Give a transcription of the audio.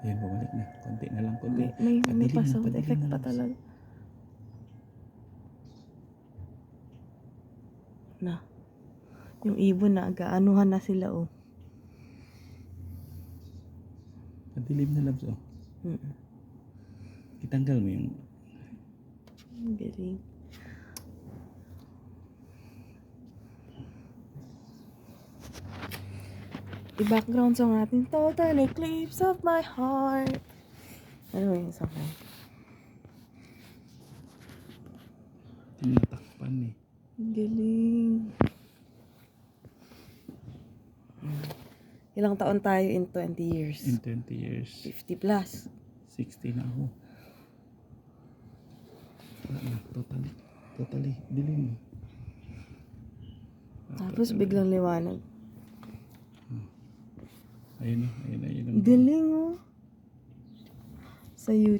Ayan, bumalik na. Konti na lang, konti. May Padilim pa na, sound padilim effect na pa lang. talaga. Na. Yung ibon na, agaanuhan na sila, oh. Padilim na, Labs, oh. Itanggal mo yung... Galing. I-background song natin, Total Eclipse of My Heart. Ano yung song na? Tinatakpan eh. Galing. Ilang taon tayo in 20 years? In 20 years. 50 plus. 60 na ako. Wala na, totally dilim. Tapos biglang liwanag. Ayun na, ayun na. Galing, oh. Sa YouTube.